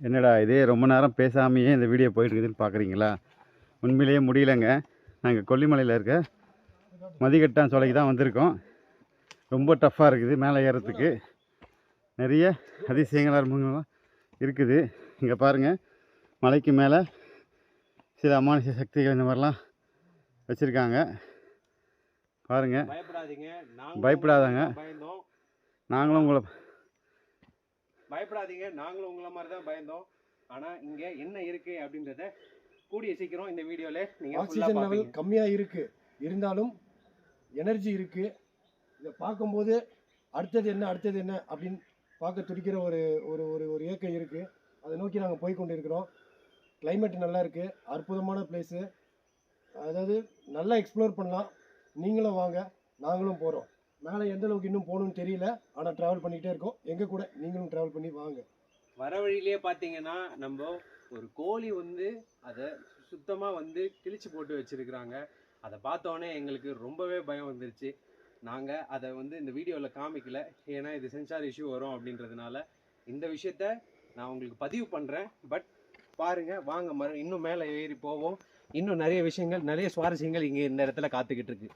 என்னடா இதே ரொம்ப நேரம் பேசாமையே இந்த வீடியோ போயிட்டுருக்குதுன்னு பார்க்குறீங்களா? உண்மையிலேயே முடியலைங்க. நாங்கள் கொல்லிமலையில் இருக்க மதிகட்டான் சோலைக்கு தான் வந்திருக்கோம். ரொம்ப டஃப்பாக இருக்குது மேலே ஏறத்துக்கு. நிறைய அதிசயங்கள் அற்புதங்கள்லாம் இருக்குது. இங்கே பாருங்கள், மலைக்கு மேலே சில அமானுஷ சக்திகள் இந்த மாதிரிலாம் வச்சுருக்காங்க. பாருங்கள், பயப்படாதாங்க. நாங்களும் உங்களை பயப்படாதீங்க, நாங்களும் உங்களை மாதிரி தான் பயந்தோம். ஆனால் இங்கே என்ன இருக்குது அப்படின்றத கூடிய சீக்கிரம் இந்த வீடியோவில் நீங்கள் ஆக்சிஜன் லெவல் கம்மியாக இருக்குது, இருந்தாலும் எனர்ஜி இருக்குது. இதை பார்க்கும்போது அடுத்தது என்ன அப்படின்னு பார்க்க துடிக்கிற ஒரு ஒரு ஒரு ஒரு ஏக்கம் இருக்குது. அதை நோக்கி நாங்கள் போய் கொண்டு இருக்கிறோம். கிளைமேட் நல்லா இருக்குது, அற்புதமான பிளேஸு. அதாவது நல்லா எக்ஸ்ப்ளோர் பண்ணலாம். நீங்களும் வாங்க, நாங்களும் போகிறோம். மேலே எந்த அளவுக்கு இன்னும் போகணும்னு தெரியல, ஆனால் ட்ராவல் பண்ணிக்கிட்டே இருக்கோம். எங்கள் கூட நீங்களும் ட்ராவல் பண்ணி வாங்க. வர வழியிலே பார்த்தீங்கன்னா நம்ம ஒரு கோழி அதை சுத்தமாக கிழிச்சு போட்டு வச்சுருக்குறாங்க. அதை பார்த்தோன்னே எங்களுக்கு ரொம்பவே பயம் வந்துருச்சு. நாங்கள் அதை இந்த வீடியோவில் காமிக்கல, ஏன்னா இது சென்சார் இஷ்யூ வரும் அப்படின்றதுனால. இந்த விஷயத்த நான் உங்களுக்கு பதிவு பண்ணுறேன். பட் பாருங்கள், வாங்க இன்னும் மேலே ஏறி போவோம். இன்னும் நிறைய விஷயங்கள், நிறைய சுவாரஸ்யங்கள் இங்கே இந்த இடத்துல காத்துக்கிட்டு இருக்கு.